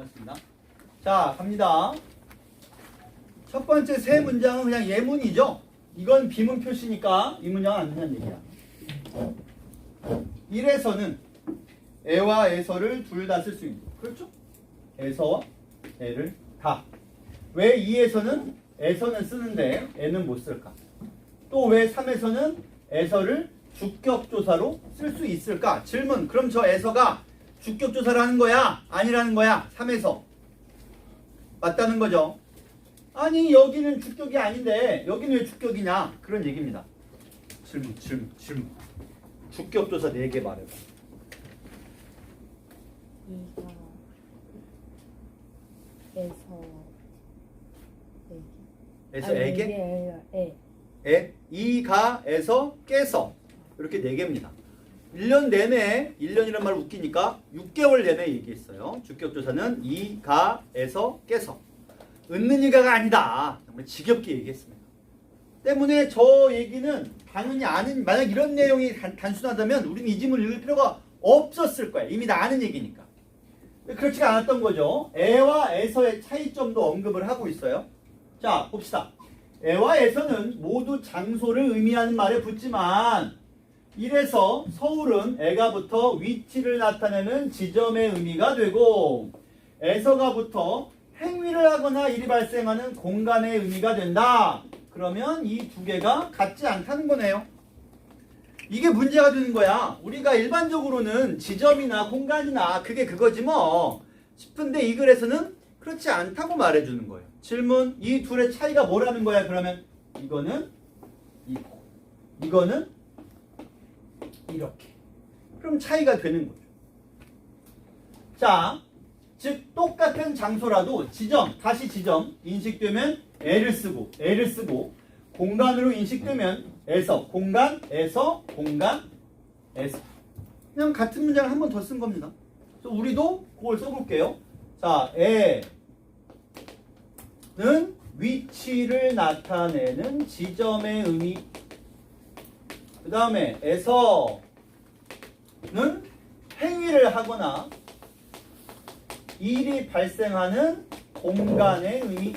반갑습니다. 자, 갑니다. 첫 번째 세 문장은 그냥 예문이죠. 이건 비문 표시니까 이 문장은 안 된다는 얘기야. 1에서는 애와 에서를 둘 다 쓸 수 있는. 그렇죠? 에서와 애를 다. 왜 2에서는 에서는 쓰는데 애는 못 쓸까? 또 왜 3에서는 에서를 주격조사로 쓸 수 있을까? 질문. 그럼 저 에서가 주격조사를 하는 거야? 아니라는 거야? 3에서. 맞다는 거죠. 아니 여기는 주격이 아닌데 여기는 왜 주격이냐? 그런 얘기입니다. 질문. 주격조사 4개 말해봐. 에서 애게? 이가 에서 깨서 이렇게 4개입니다. 1년 내내 1년이란 말 웃기니까 6개월 내내 얘기했어요. 주격조사는 이가 에서 깨서 은는 이가가 아니다. 정말 지겹게 얘기했습니다. 때문에 저 얘기는 당연히 아는, 만약 이런 내용이 단순하다면 우리는 이 지문을 읽을 필요가 없었을 거야. 이미 다 아는 얘기니까. 그렇지가 않았던 거죠. 애와 에서의 차이점도 언급을 하고 있어요. 자, 봅시다. 애와 에서는 모두 장소를 의미하는 말에 붙지만 이래서 서울은 애가 붙어 위치를 나타내는 지점의 의미가 되고 에서가 붙어 행위를 하거나 일이 발생하는 공간의 의미가 된다. 그러면 이 두 개가 같지 않다는 거네요. 이게 문제가 되는 거야. 우리가 일반적으로는 지점이나 공간이나 그게 그거지 뭐 싶은데 이 글에서는 그렇지 않다고 말해주는 거예요. 질문. 이 둘의 차이가 뭐라는 거야? 그러면 이거는 이거, 이거는 이렇게. 그럼 차이가 되는 거죠. 자, 즉 똑같은 장소라도 지점, 다시 지점 인식되면 애를 쓰고 공간으로 인식되면 에서, 공간에서, 공간에서. 그냥 같은 문장을 한 번 더 쓴 겁니다. 그래서 우리도 그걸 써볼게요. 자, 애는 위치를 나타내는 지점의 의미. 그 다음에 에서는 행위를 하거나 일이 발생하는 공간의 의미.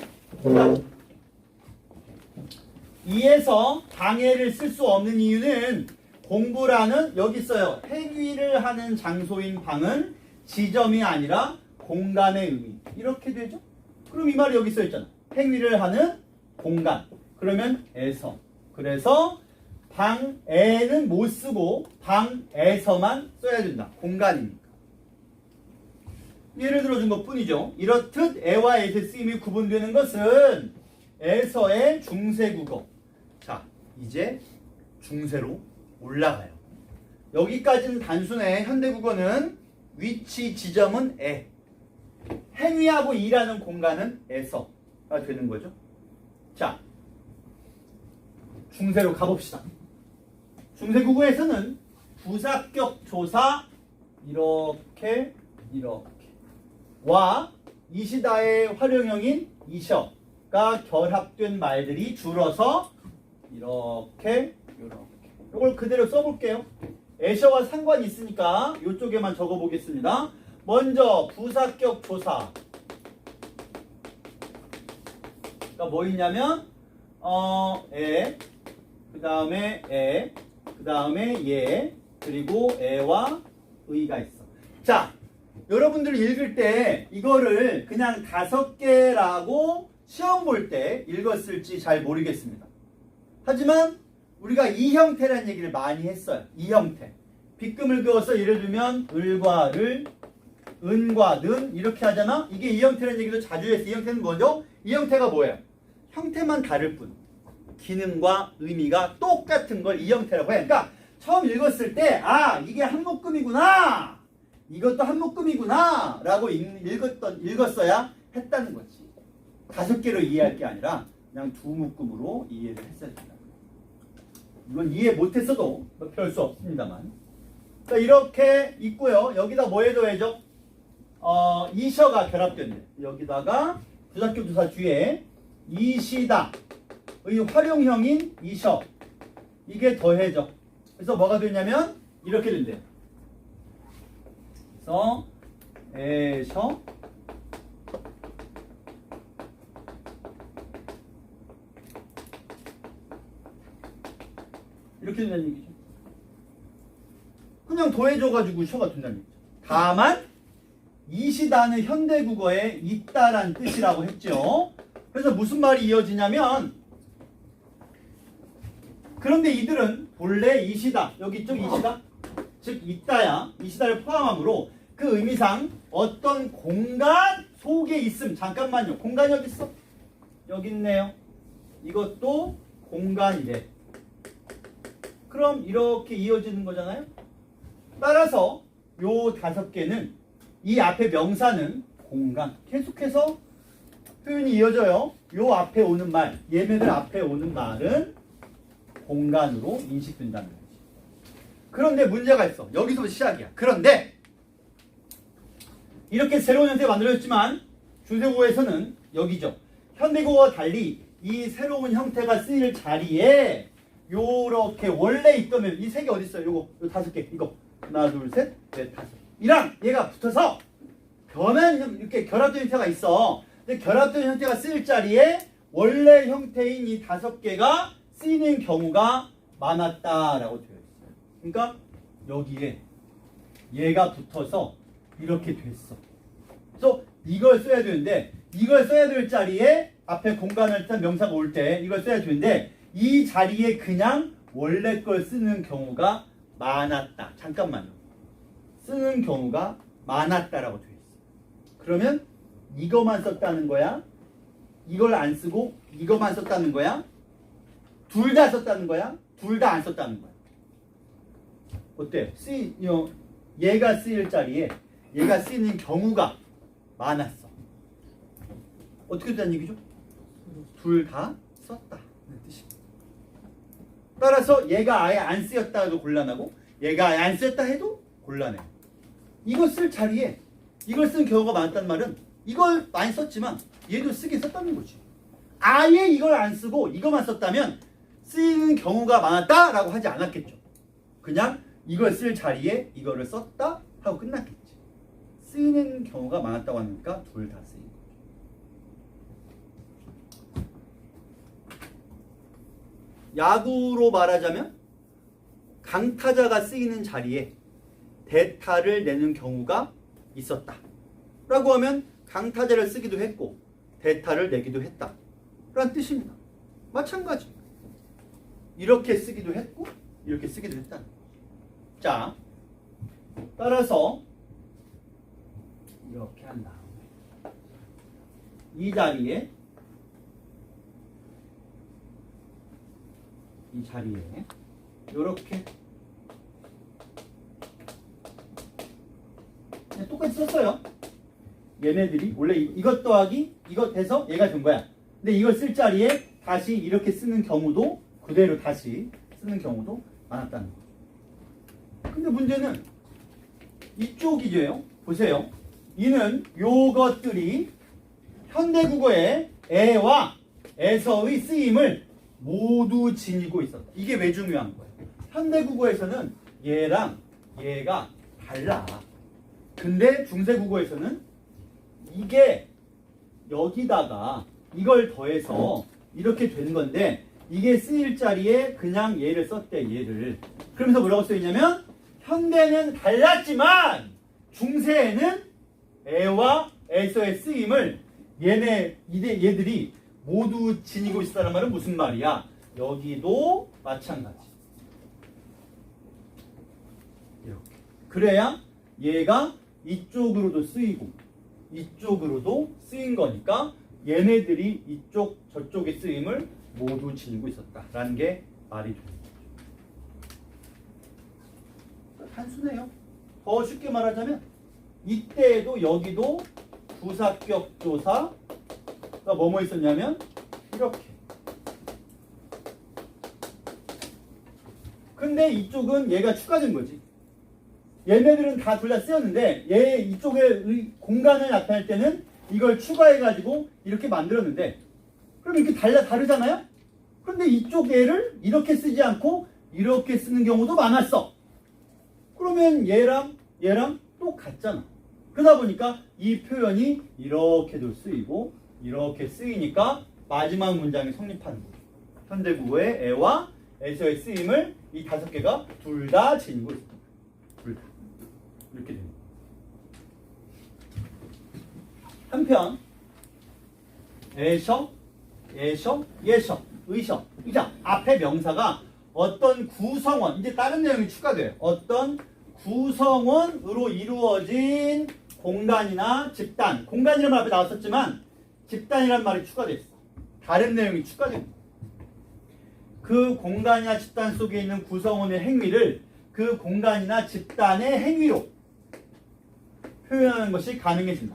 이에서 방해를 쓸 수 없는 이유는 공부라는, 여기 있어요. 행위를 하는 장소인 방은 지점이 아니라 공간의 의미. 이렇게 되죠? 그럼 이 말이 여기 써 있잖아. 행위를 하는 공간. 그러면 에서. 그래서 방에는 못 쓰고 방에서만 써야 된다. 공간이니까. 예를 들어준 것 뿐이죠. 이렇듯 애와 에서의 쓰임이 구분되는 것은 에서의 중세국어. 자, 이제 중세로 올라가요. 여기까지는 단순해. 현대국어는 위치, 지점은 에, 행위하고 일하는 공간은 에서가 되는 거죠. 자, 중세로 가봅시다. 중세국어에서는 부사격 조사 이렇게 와 이 시다의 활용형인 이셔가 결합된 말들이 줄어서 이렇게 이걸 그대로 써볼게요. 애셔와 상관이 있으니까 이쪽에만 적어보겠습니다. 먼저 부사격 조사. 그러니까 뭐 있냐면 그 다음에 그 다음에 예, 그리고 애와 의가 있어. 자, 여러분들 읽을 때 이거를 그냥 5개라고 시험 볼 때 읽었을지 잘 모르겠습니다. 하지만 우리가 이 형태라는 얘기를 많이 했어요. 이 형태. 빗금을 그어서 예를 들면 을과 를, 은과 는 이렇게 하잖아. 이게 이 형태라는 얘기도 자주 했어. 이 형태는 뭐죠? 이 형태가 뭐예요? 형태만 다를 뿐. 기능과 의미가 똑같은 걸 이 형태라고 해. 그러니까 처음 읽었을 때 아, 이게 한묶음이구나. 이것도 한묶음이구나 라고 읽었어야 했다는 거지. 5개로 이해할 게 아니라 그냥 2묶음으로 이해를 했어야 된다. 이건 이해 못했어도 별 수 없습니다만. 자, 이렇게 있고요. 여기다 뭐 해줘야죠? 이셔가 결합된대. 여기다가 부사격 조사 뒤에 이시다 의 활용형인 이셔, 이게 더해져. 그래서 뭐가 되냐면 이렇게 된대요. 그래서 에셔 이렇게 된다는 얘기죠. 그냥 더해줘가지고 셔가 된다는 얘기죠. 다만 이 시다는 현대국어에 있다란 뜻이라고 했죠. 그래서 무슨 말이 이어지냐면 그런데 이들은 본래 이 시다, 여기 있죠? 이 시다? 즉 있다야, 이 시다를 포함하므로 그 의미상 어떤 공간 속에 있음. 잠깐만요. 공간이 어디 있어? 여기 있네요. 이것도 공간이래. 그럼 이렇게 이어지는 거잖아요. 따라서 요 5개는 이 앞에 명사는 공간. 계속해서 표현이 이어져요. 요 앞에 오는 말, 얘네들 앞에 오는 말은 공간으로 인식된다는 거지. 그런데 문제가 있어. 여기서부터 시작이야. 그런데 이렇게 새로운 형태가 만들어졌지만 중세국어에서는 여기죠. 현대국어와 달리 이 새로운 형태가 쓰일 자리에 요렇게 원래 있던 이 3개 어디 있어요? 요거 5개 이거 하나 둘 셋 넷 다섯 이랑 얘가 붙어서 변한 이렇게 결합된 형태가 있어. 근데 결합된 형태가 쓰일 자리에 원래 형태인 이 5개가 쓰이는 경우가 많았다라고 되어 있어요. 그러니까 여기에 얘가 붙어서 이렇게 됐어. 그래서 이걸 써야 되는데 이걸 써야 될 자리에 앞에 공간을 짠 명사가 올 때 이걸 써야 되는데 이 자리에 그냥 원래 걸 쓰는 경우가 많았다. 잠깐만요. 쓰는 경우가 많았다라고 되어 있어. 그러면 이거만 썼다는 거야? 이걸 안 쓰고 이거만 썼다는 거야? 둘 다 썼다는 거야? 둘 다 안 썼다는 거야? 어때? 얘가 쓰일 자리에 얘가 쓰이는 경우가 많았어. 어떻게 됐다는 얘기죠? 둘 다 썼다. 따라서 얘가 아예 안 쓰였다 해도 곤란하고 얘가 아예 안 쓰였다 해도 곤란해. 이거 쓸 자리에 이걸 쓴 경우가 많았단 말은 이걸 많이 썼지만 얘도 쓰긴 썼다는 거지. 아예 이걸 안 쓰고 이거만 썼다면 쓰이는 경우가 많았다라고 하지 않았겠죠. 그냥 이걸 쓸 자리에 이거를 썼다 하고 끝났겠지. 쓰이는 경우가 많았다고 하니까 둘 다 쓰인 거죠. 야구로 말하자면 강타자가 쓰이는 자리에 대타를 내는 경우가 있었다 라고 하면 강타자를 쓰기도 했고 대타를 내기도 했다 라는 뜻입니다. 마찬가지 이렇게 쓰기도 했고 이렇게 쓰기도 했다. 자, 따라서 이렇게 한 다음에 이 자리에 이렇게 그냥 똑같이 썼어요. 얘네들이 원래 이것 더하기 이것 해서 얘가 된 거야. 근데 이걸 쓸 자리에 다시 이렇게 쓰는 경우도 그대로 다시 쓰는 경우도 많았다는 거죠. 근데 문제는 이쪽이죠. 보세요. 이는 요것들이 현대국어의 에와 에서의 쓰임을 모두 지니고 있었다. 이게 왜 중요한 거예요? 현대국어에서는 얘랑 얘가 달라. 근데 중세국어에서는 이게 여기다가 이걸 더해서 이렇게 된 건데 이게 쓰일 자리에 그냥 얘를 썼대. 얘를. 그러면서 뭐라고 써있냐면 현대는 달랐지만 중세에는 에와 에서의 쓰임을 얘들이 모두 지니고 있다는 말은 무슨 말이야? 여기도 마찬가지. 이렇게. 그래야 얘가 이쪽으로도 쓰이고 이쪽으로도 쓰인 거니까 얘네들이 이쪽 저쪽의 쓰임을 모두 지니고 있었다라는 게 말이 되는 거죠. 단순해요. 더 쉽게 말하자면 이때에도 여기도 부사격조사 뭐뭐 있었냐면 이렇게. 근데 이쪽은 얘가 추가된 거지. 얘네들은 다 둘 다 쓰였는데 얘 이쪽에 공간을 나타낼 때는 이걸 추가해가지고 이렇게 만들었는데 그럼 이렇게 다르잖아요? 근데 이쪽 얘를 이렇게 쓰지 않고 이렇게 쓰는 경우도 많았어. 그러면 얘랑 똑같잖아. 그러다 보니까 이 표현이 이렇게도 쓰이고 이렇게 쓰이니까 마지막 문장이 성립하는 거죠. 현대국어의 에와 에서의 쓰임을 이 5개가 둘 다 지니고 있습니다. 둘 다. 이렇게 됩니다. 한편 에셔, 예셔, 예셔, 의셔. 자, 앞에 명사가 어떤 구성원, 이제 다른 내용이 추가돼요. 어떤 구성원으로 이루어진 공간이나 집단. 공간이라는 말 앞에 나왔었지만 집단이라는 말이 추가됐어. 다른 내용이 추가됩니다. 그 공간이나 집단 속에 있는 구성원의 행위를 그 공간이나 집단의 행위로 표현하는 것이 가능해진다.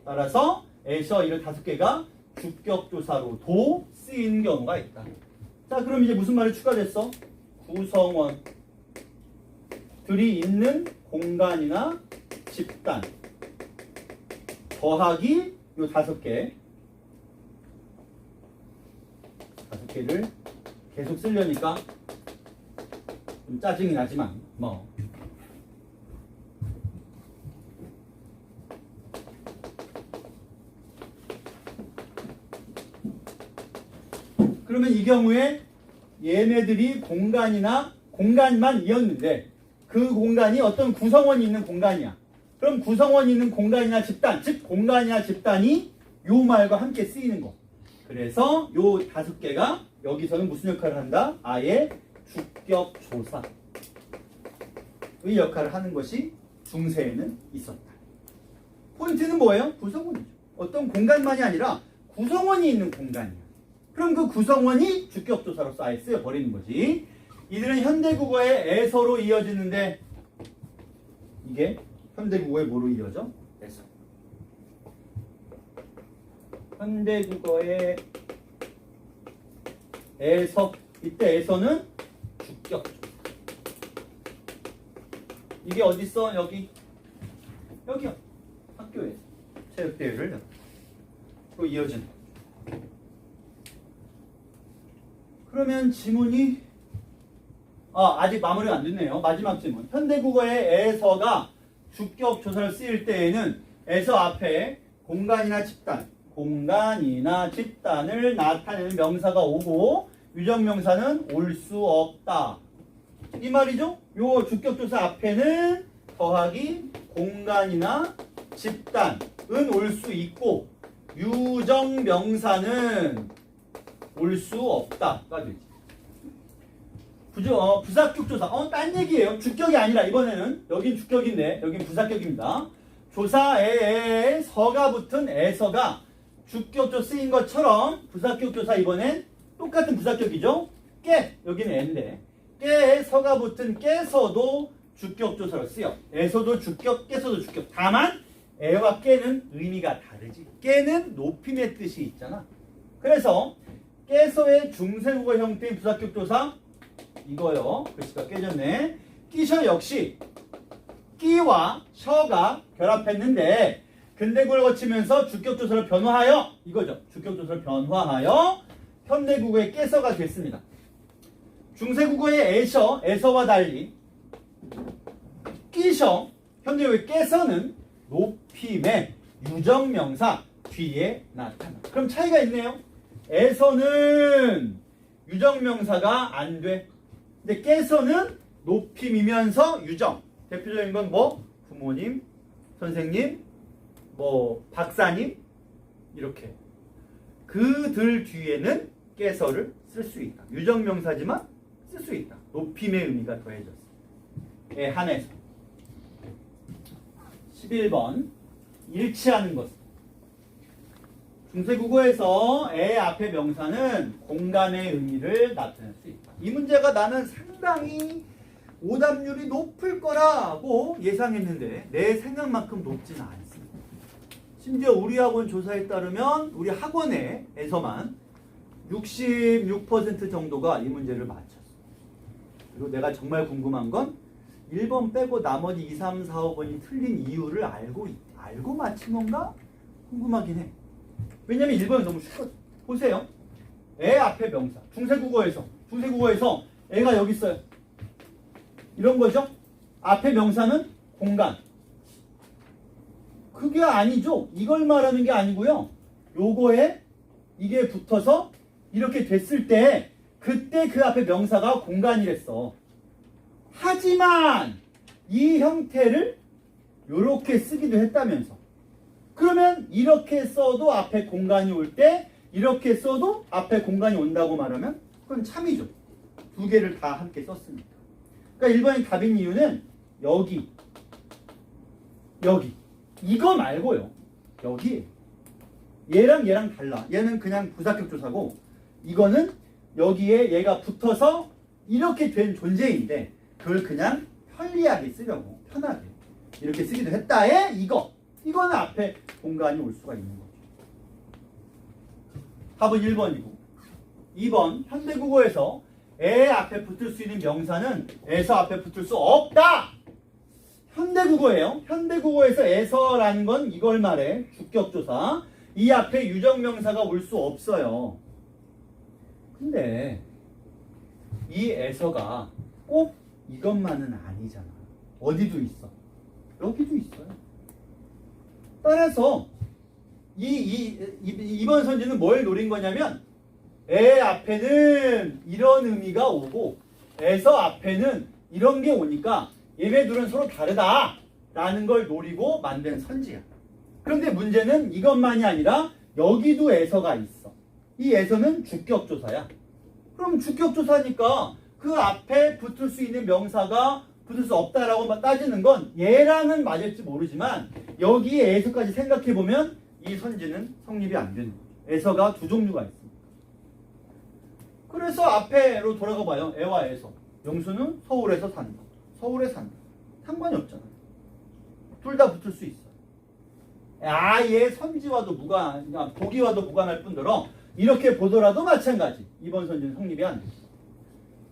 따라서 에서 이런 5개가 주격조사로도 쓰이는 경우가 있다. 자, 그럼 이제 무슨 말이 추가됐어? 구성원들이 있는 공간이나 집단 더하기 요 5개. 5개를 계속 쓰려니까 좀 짜증이 나지만 뭐 그러면 이 경우에 얘네들이 공간만 이었는데 그 공간이 어떤 구성원이 있는 공간이야. 그럼 구성원이 있는 공간이나 집단, 즉 공간이나 집단이 요 말과 함께 쓰이는 거. 그래서 요 5개가 여기서는 무슨 역할을 한다? 아예 주격조사의 역할을 하는 것이 중세에는 있었다. 포인트는 뭐예요? 구성원이죠. 어떤 공간만이 아니라 구성원이 있는 공간이야. 그럼 그 구성원이 주격조사로서 아예 쓰여버리는 거지. 이들은 현대국어의 에서로 이어지는데 이게 현대국어의 뭐로 이어져? 에서. 현대국어의 에서, 이때 에서는 주격조사. 이게 어디 있어? 여기요. 학교에서 체육대회를 또 이어지는. 그러면 지문이 아직 마무리가 안 됐네요. 마지막 지문. 현대국어의 에서가 주격조사를 쓰일 때에는 에서 앞에 공간이나 집단을 나타내는 명사가 오고 유정명사는 올 수 없다. 이 말이죠. 요 주격조사 앞에는 더하기 공간이나 집단은 올 수 있고 유정명사는 올 수 없다가 되지. 부사격조사. 딴 얘기예요. 주격이 아니라 이번에는 여긴 주격인데 여긴 부사격입니다. 조사에 서가 붙은 에서가 주격조 쓰인 것처럼 부사격조사 이번엔 똑같은 부사격이죠. 여기는 애인데 깨에 서가 붙은 깨서도 주격조사로 쓰여. 에서도 주격, 깨서도 주격. 다만 애와 깨는 의미가 다르지. 깨는 높임의 뜻이 있잖아. 그래서 깨서의 중세국어 형태인 부사격조사 이거요. 글씨가 깨졌네. 끼셔 역시 끼와 셔가 결합했는데 근대국어를 거치면서 주격조사를 변화하여 이거죠. 주격조사를 변화하여 현대국어의 깨서가 됐습니다. 중세국어의 에서와 달리 끼셔, 현대국어의 깨서는 높임의 유정명사 뒤에 나타나. 그럼 차이가 있네요. 에서는 유정명사가 안 돼. 근데 깨서는 높임이면서 유정. 대표적인 건 뭐? 부모님, 선생님, 뭐 박사님 이렇게. 그들 뒤에는 깨서를 쓸 수 있다. 유정명사지만 쓸 수 있다. 높임의 의미가 더해졌어. 에 한해서. 11번 일치하는 것. 중세국어에서 애 앞에 명사는 공간의 의미를 나타낼 수 있다. 이 문제가 나는 상당히 오답률이 높을 거라고 예상했는데 내 생각만큼 높지는 않습니다. 심지어 우리 학원 조사에 따르면 우리 학원에서만 66% 정도가 이 문제를 맞췄어. 그리고 내가 정말 궁금한 건 1번 빼고 나머지 2, 3, 4, 5번이 틀린 이유를 알고 맞힌 건가? 궁금하긴 해. 왜냐면 1번은 너무 쉽거든. 보세요. 애 앞에 명사. 중세국어에서 애가 여기 있어요. 이런 거죠. 앞에 명사는 공간. 그게 아니죠. 이걸 말하는 게 아니고요. 요거에 이게 붙어서 이렇게 됐을 때 그때 그 앞에 명사가 공간이랬어. 하지만 이 형태를 이렇게 쓰기도 했다면서. 그러면 이렇게 써도 앞에 공간이 올 때 이렇게 써도 앞에 공간이 온다고 말하면 그건 참이죠. 두 개를 다 함께 썼으니까. 그러니까 1번이 답인 이유는 여기 이거 말고요. 여기 얘랑 얘랑 달라. 얘는 그냥 부사격 조사고 이거는 여기에 얘가 붙어서 이렇게 된 존재인데 그걸 그냥 편리하게 쓰려고 편하게 이렇게 쓰기도 했다에 이거는 앞에 공간이 올 수가 있는 거죠. 답은 1번이고 2번 현대국어에서 에 앞에 붙을 수 있는 명사는 에서 앞에 붙을 수 없다. 현대국어예요. 현대국어에서 에서라는 건 이걸 말해. 주격조사. 이 앞에 유정명사가 올 수 없어요. 근데 이 에서가 꼭 이것만은 아니잖아. 어디도 있어. 여기도 있어요. 따라서 이번 선지는 뭘 노린 거냐면 에 앞에는 이런 의미가 오고 에서 앞에는 이런 게 오니까 얘네들은 서로 다르다라는 걸 노리고 만든 선지야. 그런데 문제는 이것만이 아니라 여기도 에서가 있어. 이 에서는 주격조사야. 그럼 주격조사니까 그 앞에 붙을 수 있는 명사가 붙을 수 없다라고 따지는 건 얘랑은 맞을지 모르지만 여기에 에서까지 생각해보면 이 선지는 성립이 안 되는 거죠. 에서가 두 종류가 있습니다. 그래서 앞에로 돌아가 봐요. 에와 에서. 영수는 서울에서 산다. 서울에 산다. 상관이 없잖아요. 둘 다 붙을 수 있어. 아예 선지와도 보기와도 무관할 뿐더러 이렇게 보더라도 마찬가지. 이번 선지는 성립이 안 되죠.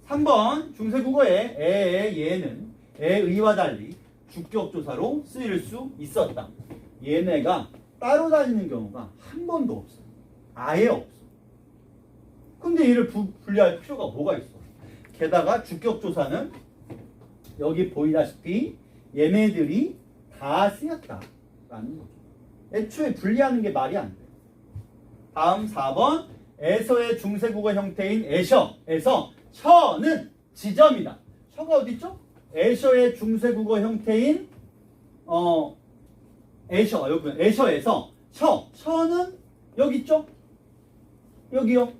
3번 중세국어의 얘는 의와 달리 주격조사로 쓰일 수 있었다. 얘네가 따로 다니는 경우가 한 번도 없어요. 아예 없어. 근데 얘를 분리할 필요가 뭐가 있어? 게다가 주격조사는 여기 보이다시피 얘네들이 다 쓰였다라는 거죠. 애초에 분리하는 게 말이 안 돼요. 다음 4번 에서의 중세국어 형태인 에셔에서 셔는 지점이다. 셔가 어디 있죠? 에셔의 중세국어 형태인 에셔에서 셔는 여기 있죠? 여기요.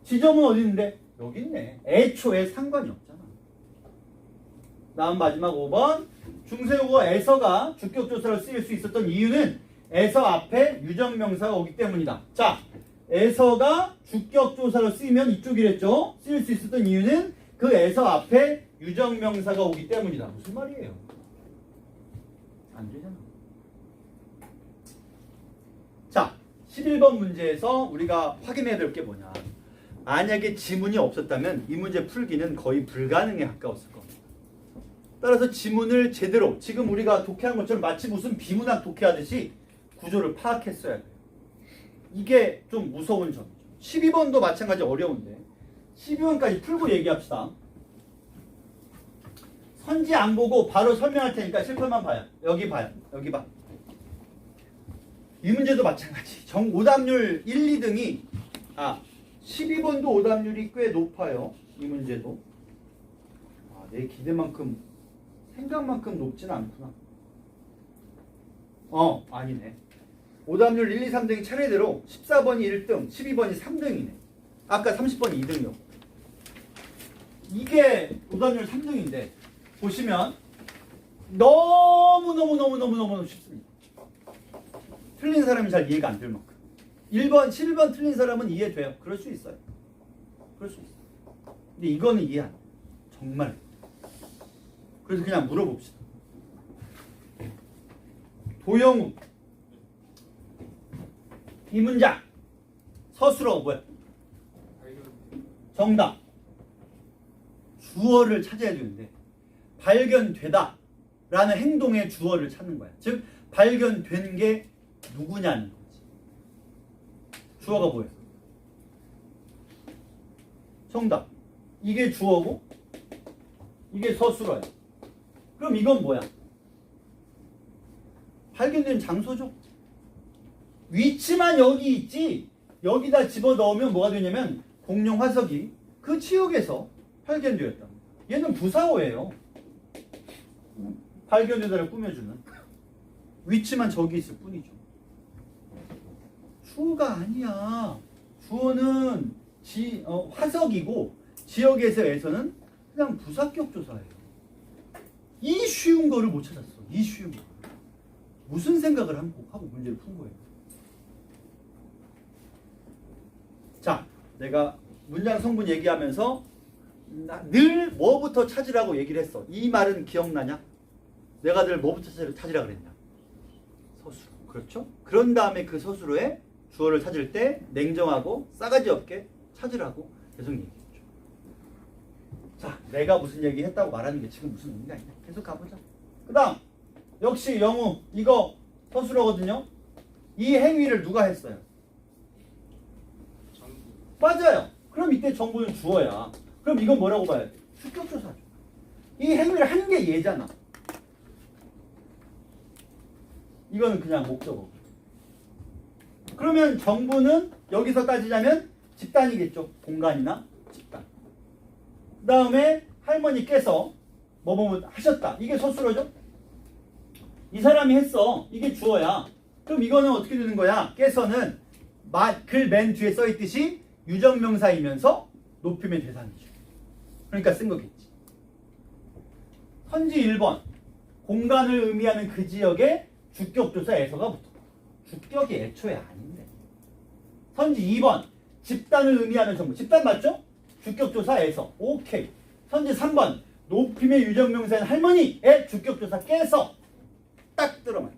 지점은 어디 있는데? 여기 있네. 애초에 상관이 없잖아. 다음 마지막 5번 중세국어 에서가 주격조사로 쓰일 수 있었던 이유는 에서 앞에 유정명사가 오기 때문이다. 자, 에서가 주격조사로 쓰이면 이쪽이랬죠? 쓰일 수 있었던 이유는 그 에서 앞에 유정명사가 오기 때문이다. 무슨 말이에요? 안 되잖아. 자, 11번 문제에서 우리가 확인해야 될 게 뭐냐. 만약에 지문이 없었다면 이 문제 풀기는 거의 불가능에 가까웠을 겁니다. 따라서 지문을 제대로 지금 우리가 독해한 것처럼 마치 무슨 비문학 독해하듯이 구조를 파악했어야 돼요. 이게 좀 무서운 점이죠. 12번도 마찬가지 어려운데 12번까지 풀고 얘기합시다. 선지 안 보고 바로 설명할 테니까 실편만 봐요. 여기 봐요. 여기 봐. 이 문제도 마찬가지. 오답률 1, 2등이 12번도 오답률이 꽤 높아요. 이 문제도. 내 기대만큼 생각만큼 높진 않구나. 아니네. 오답률 1, 2, 3등이 차례대로 14번이 1등, 12번이 3등이네. 아까 30번이 2등이요. 이게 오답률 3등인데 보시면 너무너무 쉽습니다. 틀린 사람이 잘 이해가 안 될 만큼. 1번, 7번 틀린 사람은 이해돼요. 그럴 수 있어요. 그럴 수 있어요. 근데 이거는 이해 안 돼요. 정말. 그래서 그냥 물어봅시다. 도영우. 이 문장. 서술어 뭐야? 정답. 주어를 찾아야 되는데 발견되다 라는 행동의 주어를 찾는 거야. 즉 발견된 게 누구냐는 거지. 주어가 뭐예요? 정답. 이게 주어고 이게 서술어야. 그럼 이건 뭐야? 발견된 장소죠. 위치만 여기 있지 여기다 집어넣으면 뭐가 되냐면 공룡 화석이 그 지역에서 발견되었다. 얘는 부사어예요. 발견되다를 꾸며주는 위치만 저기 있을 뿐이죠. 주어가 아니야. 주어는 화석이고 지역에서에서는 그냥 부사격 조사예요. 이 쉬운 거를 못 찾았어. 이 쉬운 거. 무슨 생각을 하고 문제를 푼 거예요. 자, 내가 문장 성분 얘기하면서 늘 뭐부터 찾으라고 얘기를 했어. 이 말은 기억나냐? 내가 늘 뭐부터 찾으라 그랬냐? 서술어. 그렇죠? 그런 다음에 그 서술어에 주어를 찾을 때 냉정하고 싸가지 없게 찾으라고 계속 얘기했죠. 자, 내가 무슨 얘기 했다고 말하는 게 지금 무슨 의미가 있냐? 계속 가보자. 그 다음 역시 영우 이거 서술어거든요. 이 행위를 누가 했어요? 정부. 맞아요. 그럼 이때 정부는 주어야. 그럼 이건 뭐라고 봐야 돼? 주격조사죠. 이 행위를 한 게 얘잖아. 이거는 그냥 목적어. 그러면 정부는 여기서 따지자면 집단이겠죠. 공간이나 집단. 그 다음에 할머니께서 뭐 하셨다. 이게 서술어죠. 이 사람이 했어. 이게 주어야. 그럼 이거는 어떻게 되는 거야? 께서는 글 맨 뒤에 써있듯이 유정명사이면서 높이면 대상이죠. 그러니까 쓴 거겠지. 선지 1번. 공간을 의미하는 그 지역에 주격조사에서가 붙어. 주격이 애초에 아닌데. 선지 2번. 집단을 의미하는 정보. 집단 맞죠? 주격조사에서. 오케이. 선지 3번. 높임의 유정명사인 할머니의 주격조사 깨서 딱 들어맞죠.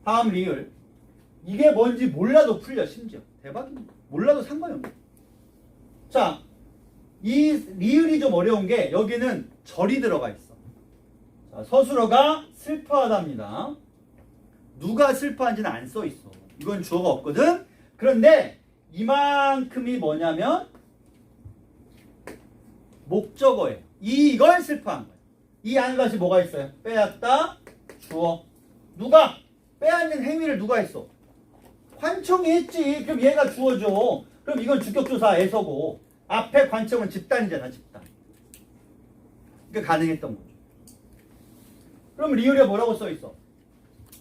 다음 리을. 이게 뭔지 몰라도 풀려. 심지어. 대박입니다. 몰라도 상관이 없네. 자, 이 리을이 좀 어려운 게 여기는 절이 들어가 있어. 자, 서술어가 슬퍼하답니다. 누가 슬퍼한지는 안 써 있어. 이건 주어가 없거든. 그런데 이만큼이 뭐냐면 목적어예요. 이걸 슬퍼한 거예요. 이 안에 다시 뭐가 있어요? 빼앗다, 주어. 누가? 빼앗는 행위를 누가 했어? 관청이 했지. 그럼 얘가 주어죠. 그럼 이건 주격조사에서고 앞에 관청은 집단이잖아. 집단. 그러니까 가능했던 거죠. 그럼 리을에 뭐라고 써있어?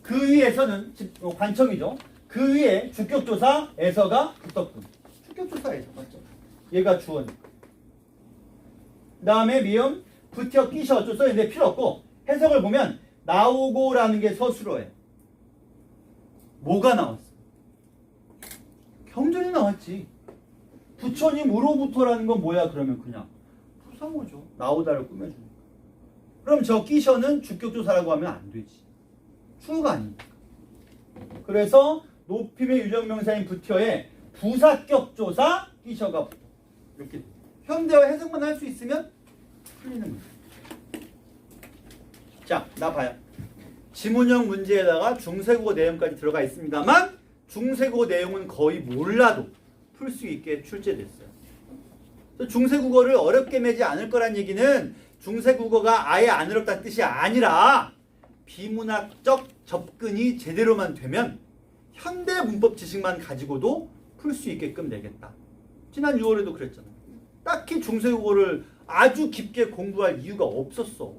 그 위에서는 관청이죠. 그 위에 주격조사에서가 붙었군. 주격조사에서 맞죠? 얘가 주어니까. 그 다음에 미음 붙여 끼셔 어쩌 써있는데 필요 없고 해석을 보면 나오고라는 게 서술어예요. 뭐가 나왔어? 경전이 나왔지. 부처님으로부터라는 건 뭐야? 그러면 그냥 부상어죠. 나오다를 꾸며주는. 그럼 저 끼셔는 주격조사라고 하면 안 되지. 주어가 아니니까. 그래서 높임의 유정명사인 부처에 부사격조사 끼셔가 붙어. 이렇게 현대어 해석만 할 수 있으면 풀리는 문제. 자, 나 봐요. 지문형 문제에다가 중세국어 내용까지 들어가 있습니다만 중세국어 내용은 거의 몰라도 풀 수 있게 출제됐어요. 중세국어를 어렵게 매지 않을 거란 얘기는 중세국어가 아예 안 어렵다는 뜻이 아니라 비문학적 접근이 제대로만 되면 현대 문법 지식만 가지고도 풀 수 있게끔 내겠다. 지난 6월에도 그랬잖아요. 딱히 중세국어를 아주 깊게 공부할 이유가 없었어.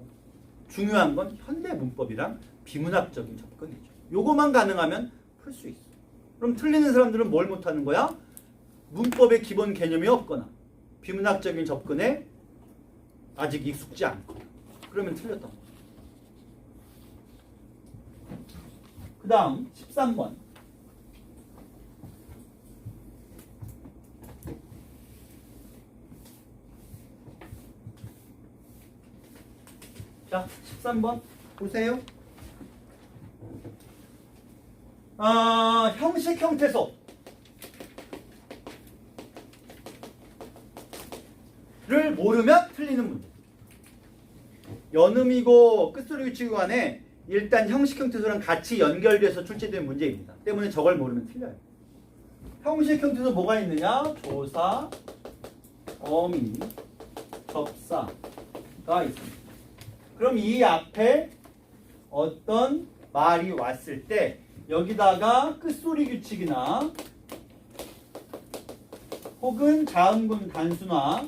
중요한 건 현대 문법이랑 비문학적인 접근이죠. 요거만 가능하면 풀 수 있어. 그럼 틀리는 사람들은 뭘 못하는 거야? 문법의 기본 개념이 없거나 비문학적인 접근에 아직 익숙지 않고 그러면 틀렸던 거야. 그 다음 13번. 자, 13번 보세요. 형식 형태소를 모르면 틀리는 문제. 연음이고 끝소리 규칙 간에 일단 형식 형태소랑 같이 연결돼서 출제된 문제입니다. 때문에 저걸 모르면 틀려요. 형식 형태소 뭐가 있느냐? 조사, 어미, 접사가 있습니다. 그럼 이 앞에 어떤 말이 왔을 때 여기다가 끝소리 규칙이나 혹은 자음군 단순화.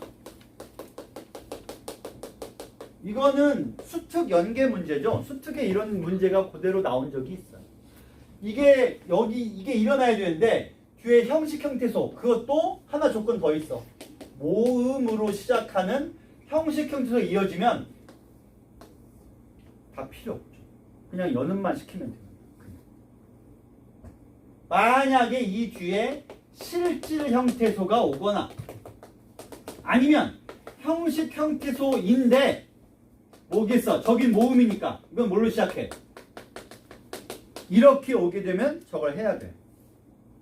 이거는 수특 연계 문제죠. 수특에 이런 문제가 그대로 나온 적이 있어요. 이게 일어나야 되는데 뒤에 형식 형태소 그것도 하나 조건 더 있어. 모음으로 시작하는 형식 형태소 이어지면 다 필요 없죠. 그냥 연음만 시키면 돼요. 만약에 이 뒤에 실질 형태소가 오거나 아니면 형식 형태소인데 뭐겠어? 저긴 모음이니까 이건 뭘로 시작해? 이렇게 오게 되면 저걸 해야 돼.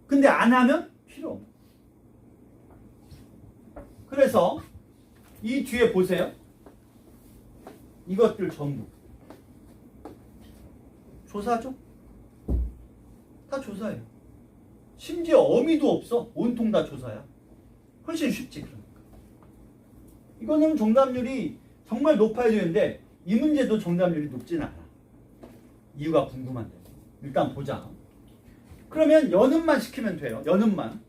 근데 안 하면 필요 없어. 그래서 이 뒤에 보세요. 이것들 전부 조사죠? 다 조사예요. 심지어 어미도 없어. 온통 다 조사야. 훨씬 쉽지. 그러니까. 이거는 정답률이 정말 높아야 되는데 이 문제도 정답률이 높진 않아. 이유가 궁금한데 일단 보자. 그러면 연음만 시키면 돼요. 연음만.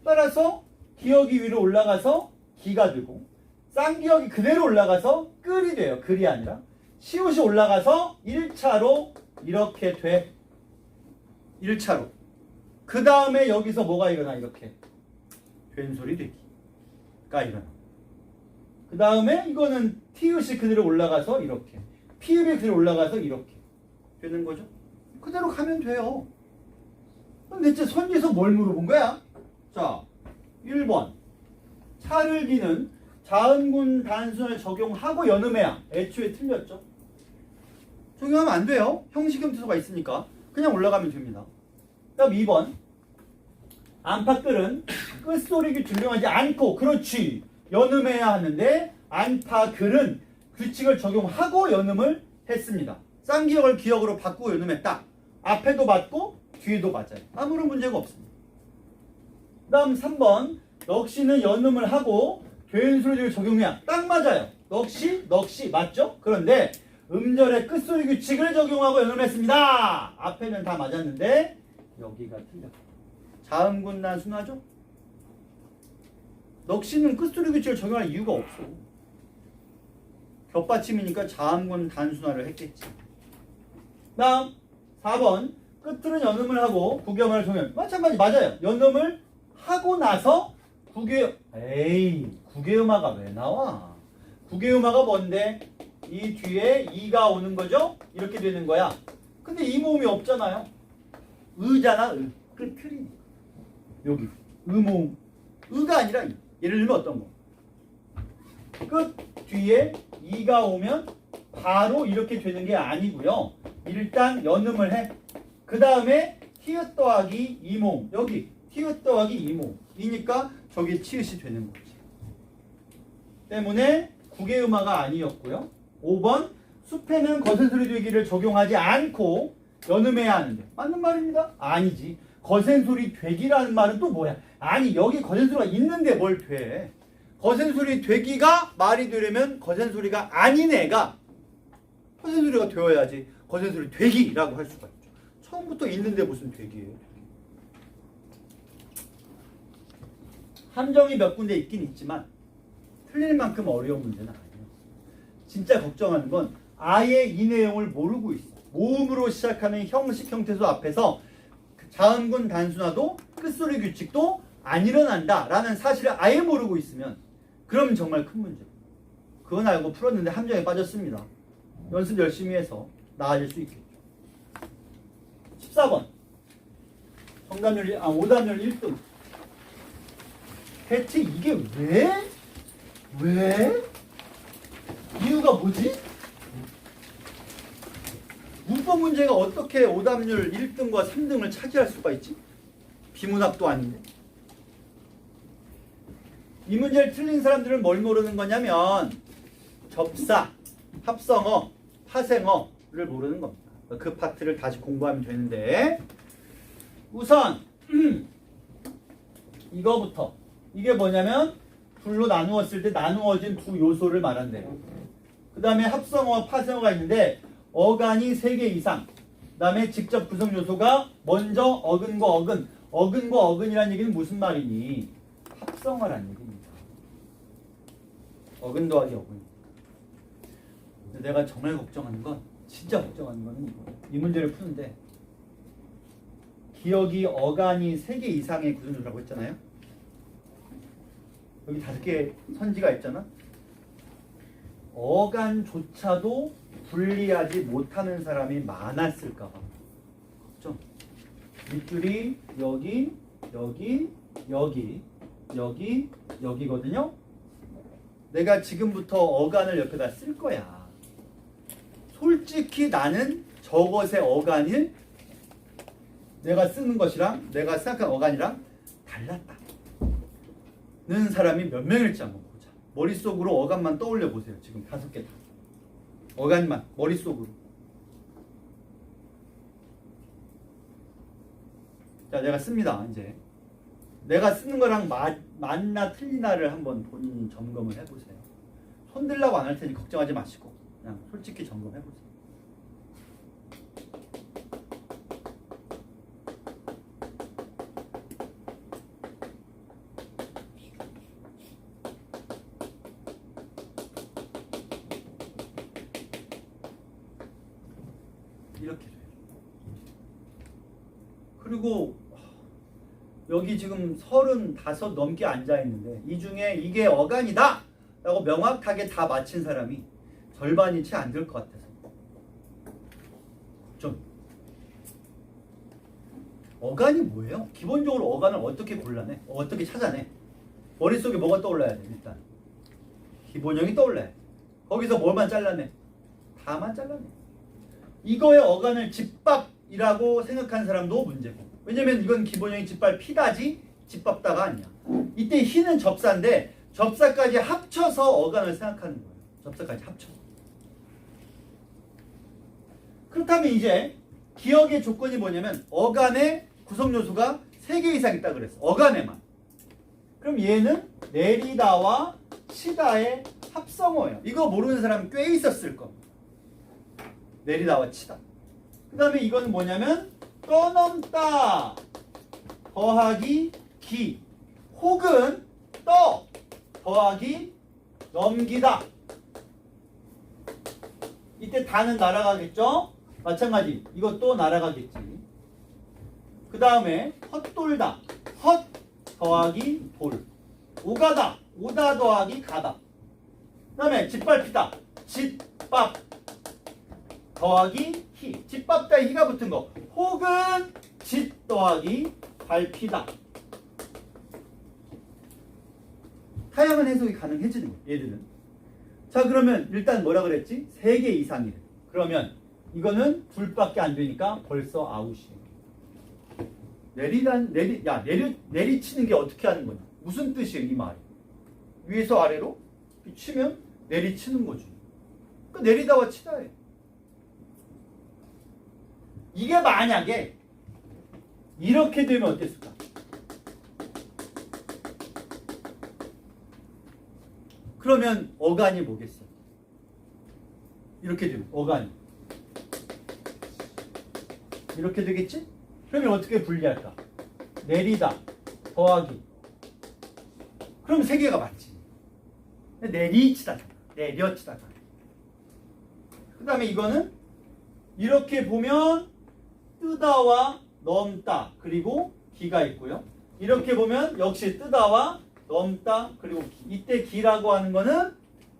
따라서 기역이 위로 올라가서 기가 되고 쌍기역이 그대로 올라가서 끌이 돼요. 글이 아니라. 시옷이 올라가서 1차로 이렇게 돼. 1차로. 그 다음에 여기서 뭐가 일어나? 이렇게 된소리 되기가 일어나. 그 다음에 이거는 티읕이 그대로 올라가서 이렇게, 피읍이 그대로 올라가서 이렇게 되는 거죠. 그대로 가면 돼요. 그럼 대체 선지에서 뭘 물어본 거야? 자, 1번 차를 기는 자음군 단순을 적용하고 연음해야. 애초에 틀렸죠. 적용하면 안 돼요. 형식 형태소가 있으니까 그냥 올라가면 됩니다. 다음 2번 안팎글은 끝소리를 준명하지 않고, 그렇지, 연음해야 하는데 안팎글은 규칙을 적용하고 연음을 했습니다. 쌍기역을 기역으로 바꾸고 연음했다. 앞에도 맞고 뒤에도 맞아요. 아무런 문제가 없습니다. 다음 3번 넋이는 연음을 하고 된소리를 적용해야. 딱 맞아요. 넋이 맞죠? 그런데 음절의 끝소리 규칙을 적용하고 연음했습니다. 앞에는 다 맞았는데 여기가 틀려. 자음군 단순하죠? 넋이는 끝소리 규칙을 적용할 이유가 없어. 겹받침이니까 자음군 단순화를 했겠지. 다음 4번 끝으로는 연음을 하고 구개음을 적용. 마찬가지 맞아요. 연음을 하고 나서 구개음화가 왜 나와? 구개음화가 뭔데? 이 뒤에 이가 오는 거죠? 이렇게 되는 거야. 근데 이 모음이 없잖아요. 의잖아. 끝틀이. 여기 의모음. 의가 아니라 이. 예를 들면 어떤 거? 끝 뒤에 이가 오면 바로 이렇게 되는 게 아니고요. 일단 연음을 해. 그 다음에 티읕 더하기 이모음. 여기 티읕 더하기 이모음. 이니까 저게 치읕이 되는 거지. 때문에 구개음화가 아니었고요. 5번 숲에는 거센소리 되기를 적용하지 않고 연음해야 하는데. 맞는 말입니다. 아니지. 거센소리 되기라는 말은 또 뭐야? 아니 여기 거센소리가 있는데 뭘 돼? 거센소리 되기가 말이 되려면 거센소리가 아닌 애가 거센소리가 되어야지 거센소리 되기라고 할 수가 있죠. 처음부터 있는데 무슨 되기예요? 함정이 몇 군데 있긴 있지만 틀릴 만큼 어려운 문제는 아니에요. 진짜 걱정하는 건 아예 이 내용을 모르고 있어. 모음으로 시작하는 형식 형태소 앞에서 자음군 단순화도 끝소리 규칙도 안 일어난다라는 사실을 아예 모르고 있으면 그럼 정말 큰 문제. 그건 알고 풀었는데 함정에 빠졌습니다. 연습 열심히 해서 나아질 수 있겠죠. 14번 오답률 1등. 대체 이게 왜? 이유가 뭐지? 문법 문제가 어떻게 오답률 1등과 3등을 차지할 수가 있지? 비문학도 아닌데. 이 문제를 틀린 사람들은 뭘 모르는 거냐면 접사, 합성어, 파생어를 모르는 겁니다. 그 파트를 다시 공부하면 되는데 우선 이거부터. 이게 뭐냐면 둘로 나누었을 때 나누어진 두 요소를 말한대요. 그 다음에 합성어와 파생어가 있는데 어간이 3개 이상. 그 다음에 직접 구성 요소가 먼저 어근과 어근. 어근과 어근이라는 얘기는 무슨 말이니? 합성어란 얘기입니다. 어근 더하기 어근. 내가 정말 걱정하는 건, 진짜 걱정하는 거는 이거. 이 문제를 푸는데 기억이 어간이 3개 이상의 구성조라고 했잖아요. 여기 5개 선지가 있잖아. 어간조차도 분리하지 못하는 사람이 많았을까 봐 걱정. 밑줄이 여기, 여기, 여기, 여기, 여기거든요. 내가 지금부터 어간을 옆에다 쓸 거야. 솔직히 나는 저것의 어간을 내가 쓰는 것이랑 내가 생각한 어간이랑 달랐다 는 사람이 몇 명일지 한번 보자. 머릿속으로 어간만 떠올려 보세요. 지금 5개 다. 어간만 머릿속으로. 자, 내가 씁니다. 이제 내가 쓰는 거랑 맞나 틀리나를 한번 본인 점검을 해보세요. 손들라고 안 할 테니 걱정하지 마시고 그냥 솔직히 점검해보세요. 이렇게 돼요. 그리고 여기 지금 35 넘게 앉아있는데 이 중에 이게 어간이다! 라고 명확하게 다 맞힌 사람이 절반이 채 안 될 것 같아서 좀 어간이 뭐예요? 기본적으로 어간을 어떻게 골라내? 어떻게 찾아내? 머릿속에 뭐가 떠올라야 돼? 일단 기본형이 떠올라야 돼. 거기서 뭘만 잘라내? 다만 잘라내. 이거의 어간을 집밥이라고 생각한 사람도 문제고, 왜냐면 이건 기본형이 집밥 피다지 집밥다가 아니야. 이때 희는 접사인데 접사까지 합쳐서 어간을 생각하는 거예요. 접사까지 합쳐. 그렇다면 이제 기억의 조건이 뭐냐면 어간의 구성요소가 3개 이상 있다 그랬어. 어간에만. 그럼 얘는 내리다와 치다의 합성어예요. 이거 모르는 사람 꽤 있었을 겁니다. 내리다와 치다. 그 다음에 이거는 뭐냐면 떠넘다 더하기 기 혹은 떠 더하기 넘기다. 이때 다는 날아가겠죠? 마찬가지 이것도 날아가겠지. 그 다음에 헛돌다 헛 더하기 돌. 오가다 오다 더하기 가다. 그 다음에 짓밟히다 짓밥 더하기 히. 짓밟다 히가 붙은 거. 혹은 짓 더하기 밟히다. 다양한 해석이 가능해지는 거예요. 얘들은. 자, 그러면 일단 뭐라 그랬지? 3개 이상이래. 그러면 이거는 둘밖에 안 되니까 벌써 아웃이에요. 내리치는 게 어떻게 하는 거냐? 무슨 뜻이에요, 이 말이? 위에서 아래로 치면 내리치는 거지. 그러니까 내리다와 치다예요. 이게 만약에 이렇게 되면 어땠을까? 그러면 어간이 뭐겠어? 이렇게 되면 어간이 이렇게 되겠지? 그러면 어떻게 분리할까? 내리다 더하기. 그럼 3개가 맞지. 내리치다잖아. 내려치다잖아. 그 다음에 이거는 이렇게 보면 뜨다와 넘다 그리고 기가 있고요. 이렇게 보면 역시 뜨다와 넘다 그리고 기. 이때 기라고 하는 거는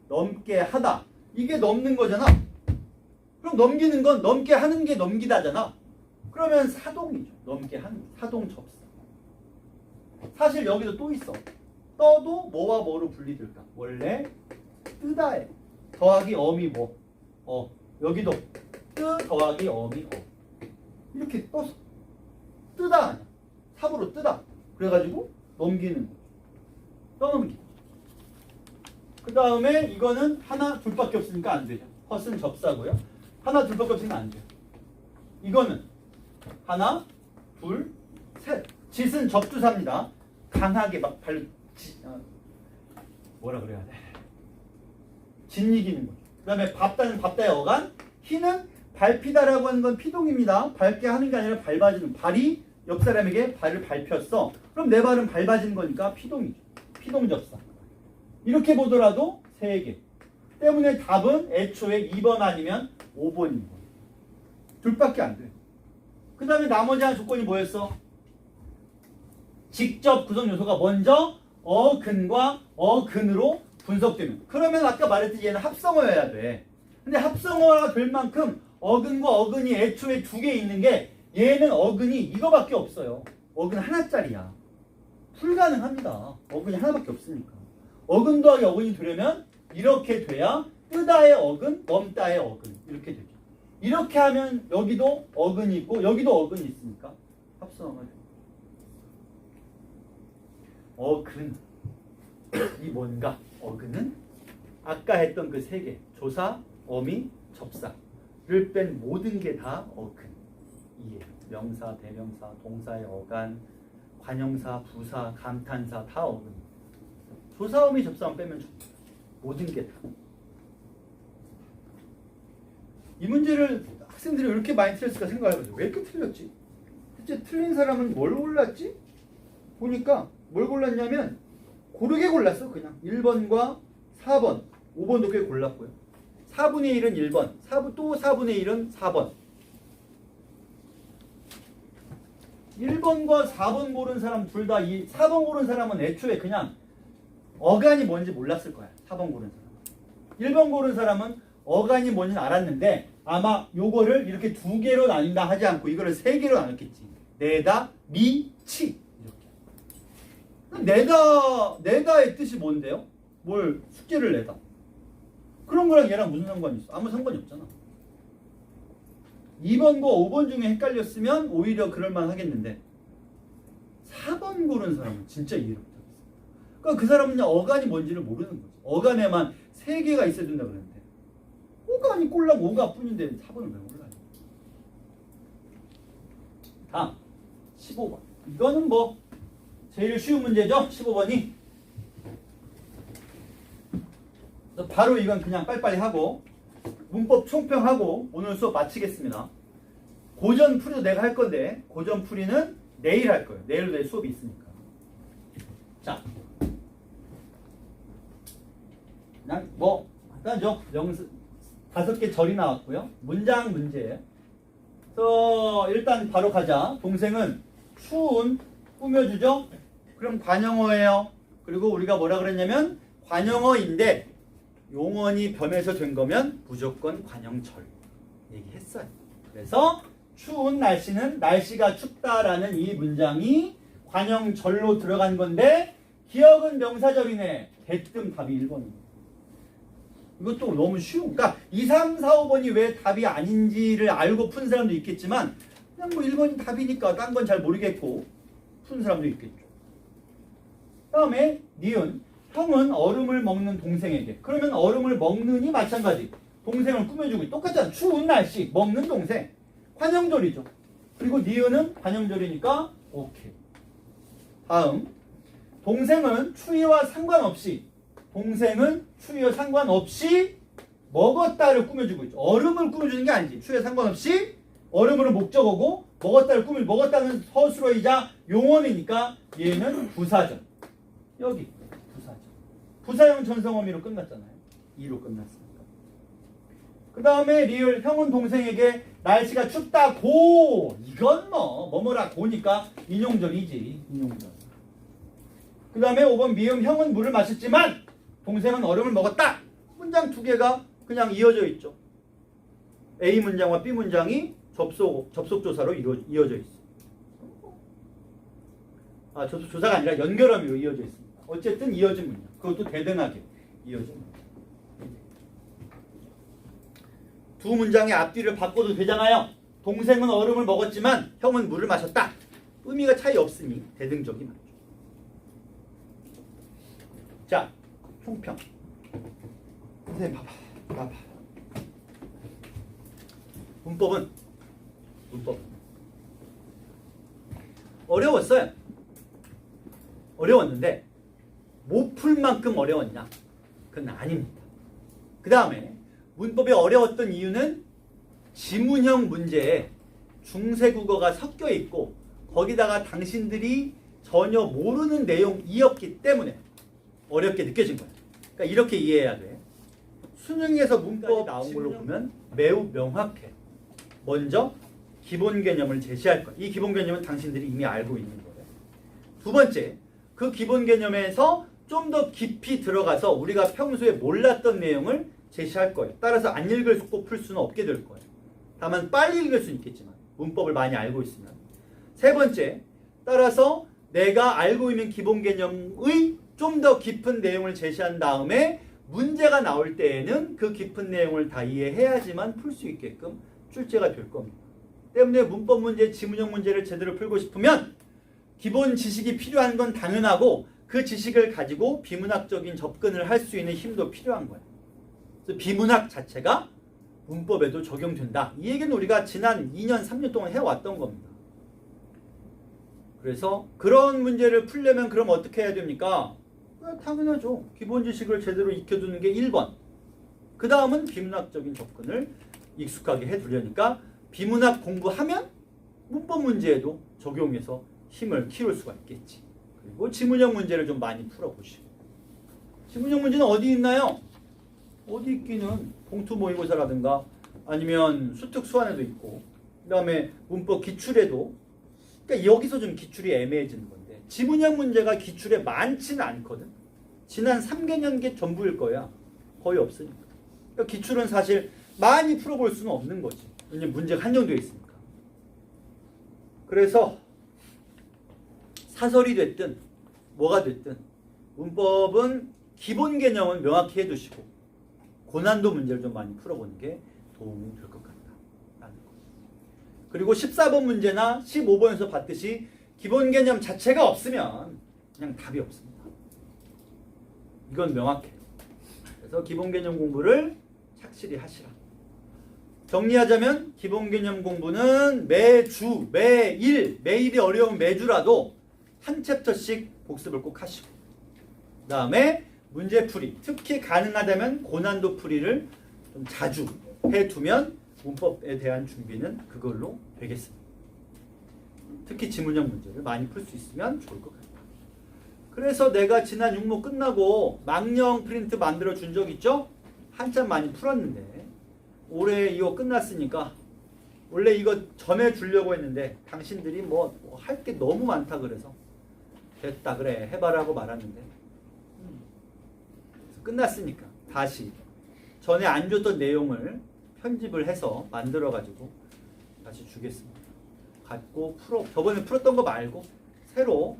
넘게 하다. 이게 넘는 거잖아. 그럼 넘기는 건 넘게 하는 게 넘기다잖아. 그러면 사동이죠. 넘게 하는 사동 접사. 사실 여기도 또 있어. 떠도 뭐와 뭐로 분리될까? 원래 뜨다에 더하기 엄이 뭐? 여기도 뜨 더하기 엄이 이렇게 떠서 뜨다 아니야. 삽으로 뜨다. 그래가지고 넘기는 거. 떠넘기. 그 다음에 이거는 하나 둘밖에 없으니까 안 되죠. 헛은 접사고요. 하나 둘밖에 없으니까 안 돼요. 이거는 하나 둘 셋. 짓은 접두사입니다. 강하게 막 뭐라 그래야 돼? 짓이기는 거죠. 그 다음에 밟다는 밟다의 어간. 희는 밟히다라고 하는 건 피동입니다. 밟게 하는 게 아니라 밟아지는. 발이 옆 사람에게 발을 밟혔어. 그럼 내 발은 밟아지는 거니까 피동이죠. 피동접사. 이렇게 보더라도 3개. 때문에 답은 애초에 2번 아니면 5번인 거예요. 둘밖에 안 돼. 그 다음에 나머지 한 조건이 뭐였어? 직접 구성 요소가 먼저 어근과 어근으로 분석되면. 그러면 아까 말했듯이 얘는 합성어여야 돼. 근데 합성어가 될 만큼 어근과 어근이 애초에 2개 있는 게 얘는 어근이 이거밖에 없어요. 어근 하나짜리야. 불가능합니다. 어근이 하나밖에 없으니까. 어근 더하기 어근이 되려면 이렇게 돼야 뜨다의 어근, 넘다의 어근 이렇게 되죠. 이렇게 하면 여기도 어근이 있고 여기도 어근이 있으니까 합성어가 돼요. 어근 이 뭔가? 어근은 아까 했던 그 3개 조사, 어미, 접사를 뺀 모든 게 다 어근 이에요. 명사, 대명사, 동사의 어간, 관형사, 부사, 감탄사 다 어근. 조사, 어미, 접사만 빼면 모든 게 다. 이 문제를 학생들이 왜 이렇게 많이 틀렸을까 생각해보세요. 왜 이렇게 틀렸지? 대체 틀린 사람은 뭘 골랐지? 보니까 뭘 골랐냐면 고르게 골랐어. 그냥 1번과 4번 5번도 꽤 골랐고요. 4분의 1은 1번 또 4분의 1은 4번 1번과 4번 고른 사람 둘 다 이 4번 고른 사람은 애초에 그냥 어간이 뭔지 몰랐을 거야. 4번 고른 사람 1번 고른 사람은 어간이 뭔지는 알았는데 아마 요거를 이렇게 2개로 나뉜다 하지 않고 이거를 3개로 나눴겠지. 내다, 미, 치 내다의 뜻이 뭔데요? 뭘 숙제를 내다. 그런 거랑 얘랑 무슨 상관이 있어? 아무 상관이 없잖아. 2번과 5번 중에 헷갈렸으면 오히려 그럴만 하겠는데 4번 고른 사람은 진짜 이해를 못하겠어. 그러니까 그 사람은 그냥 어간이 뭔지를 모르는 거지. 어간에만 3개가 있어야 된다 그러는데 어간이 꼴랑 5가 뿐인데 4번을 왜 몰라요? 다음 15번. 이거는 뭐 제일 쉬운 문제죠? 15번이. 바로 이건 그냥 빨리빨리 하고 문법 총평하고 오늘 수업 마치겠습니다. 고전 풀이도 내가 할 건데 고전 풀이는 내일 할 거예요. 내일도 내 수업이 있으니까. 자, 그냥 뭐 간단하죠? 5개 절이 나왔고요. 문장 문제. 그래서 일단 바로 가자. 동생은 추운 꾸며주죠? 그럼 관형어예요. 그리고 우리가 뭐라 그랬냐면 관형어인데 용언이 변해서 된 거면 무조건 관형절 얘기했어요. 그래서 추운 날씨는 날씨가 춥다라는 이 문장이 관형절로 들어간 건데 기억은 명사절이네. 대뜸 답이 1번입니다. 이것도 너무 쉬운. 그러니까 2, 3, 4, 5번이 왜 답이 아닌지를 알고 푼 사람도 있겠지만 그냥 뭐 1번이 답이니까 딴 건 잘 모르겠고 푼 사람도 있겠죠. 다음에 니은. 형은 얼음을 먹는 동생에게. 그러면 얼음을 먹는이 마찬가지. 동생을 꾸며주고 똑같잖아. 추운 날씨 먹는 동생. 관형절이죠. 그리고 니은은 관형절이니까 오케이. 다음. 동생은 추위와 상관없이 먹었다를 꾸며주고 있죠. 얼음을 꾸며주는 게 아니지. 추위에 상관없이 얼음으로 목적어고 먹었다는 서술어이자 용언이니까 얘는 부사절. 여기 부사절. 부사형 전성어미로 끝났잖아요. 2로 끝났으니까. 그 다음에 리을. 형은 동생에게 날씨가 춥다고. 이건 뭐뭐라 고니까 인용절이지. 인용절. 그 다음에 5번 미음. 형은 물을 마셨지만 동생은 얼음을 먹었다. 문장 2개가 그냥 이어져 있죠. A 문장과 B 문장이 접속조사로 이어져 있어. 접속조사가 아니라 연결어미로 이어져 있습니다. 어쨌든 이어진 문장. 그것도 대등하게 이어진 문장. 두 문장의 앞뒤를 바꿔도 되잖아요. 동생은 얼음을 먹었지만 형은 물을 마셨다. 의미가 차이 없으니 대등적이 맞죠. 자, 총평. 선생님 봐봐. 문법은 어려웠어요. 어려웠는데 못 풀 만큼 어려웠냐? 그건 아닙니다. 그 다음에 문법이 어려웠던 이유는 지문형 문제에 중세국어가 섞여 있고 거기다가 당신들이 전혀 모르는 내용이었기 때문에 어렵게 느껴진 거야. 그러니까 이렇게 이해해야 돼. 수능에서 문법 나온 걸로 보면 매우 명확해. 먼저 기본 개념을 제시할 거야. 이 기본 개념은 당신들이 이미 알고 있는 거예요. 두 번째, 그 기본 개념에서 좀 더 깊이 들어가서 우리가 평소에 몰랐던 내용을 제시할 거예요. 따라서 안 읽을 꼭 풀 수는 없게 될 거예요. 다만 빨리 읽을 수는 있겠지만 문법을 많이 알고 있으면. 세 번째, 따라서 내가 알고 있는 기본 개념의 좀 더 깊은 내용을 제시한 다음에 문제가 나올 때에는 그 깊은 내용을 다 이해해야지만 풀 수 있게끔 출제가 될 겁니다. 때문에 문법 문제, 지문형 문제를 제대로 풀고 싶으면 기본 지식이 필요한 건 당연하고 그 지식을 가지고 비문학적인 접근을 할 수 있는 힘도 필요한 거예요. 그래서 비문학 자체가 문법에도 적용된다. 이 얘기는 우리가 지난 2년, 3년 동안 해왔던 겁니다. 그래서 그런 문제를 풀려면 그럼 어떻게 해야 됩니까? 당연하죠. 기본 지식을 제대로 익혀두는 게 1번. 그 다음은 비문학적인 접근을 익숙하게 해두려니까 비문학 공부하면 문법 문제에도 적용해서 힘을 키울 수가 있겠지. 그리고 지문형 문제를 좀 많이 풀어보시고. 지문형 문제는 어디 있나요? 어디 있기는 봉투 모의고사라든가 아니면 수특 수완에도 있고, 그 다음에 문법 기출에도. 그러니까 여기서 좀 기출이 애매해지는 건데, 지문형 문제가 기출에 많지는 않거든. 지난 3개년계 전부일 거야. 거의 없으니까. 그러니까 기출은 사실 많이 풀어볼 수는 없는 거지. 왜냐면 문제가 한정되어 있으니까. 그래서 사설이 됐든 뭐가 됐든 문법은 기본 개념은 명확히 해두시고 고난도 문제를 좀 많이 풀어보는 게 도움이 될 것 같다라는 거. 그리고 14번 문제나 15번에서 봤듯이 기본 개념 자체가 없으면 그냥 답이 없습니다. 이건 명확해요. 그래서 기본 개념 공부를 착실히 하시라. 정리하자면 기본 개념 공부는 매주, 매일이 어려운 매주라도 한 챕터씩 복습을 꼭 하시고, 그 다음에 문제풀이, 특히 가능하다면 고난도 풀이를 좀 자주 해두면 문법에 대한 준비는 그걸로 되겠습니다. 특히 지문형 문제를 많이 풀 수 있으면 좋을 것 같아요. 그래서 내가 지난 육모 끝나고 망령 프린트 만들어 준 적 있죠? 한참 많이 풀었는데 올해 이거 끝났으니까 원래 이거 전해주려고 했는데 당신들이 뭐 할 게 너무 많다 그래서 됐다 그래 해봐라 하고 말았는데 끝났으니까 다시 전에 안 줬던 내용을 편집을 해서 만들어가지고 다시 주겠습니다. 갖고 저번에 풀었던 거 말고 새로,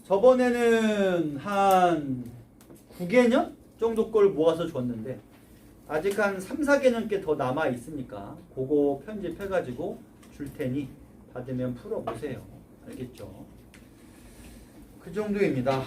저번에는 한 9개년 정도 걸 모아서 줬는데 아직 한 3, 4개년께 더 남아 있으니까 그거 편집해가지고 줄 테니 받으면 풀어보세요. 알겠죠? 그 정도입니다.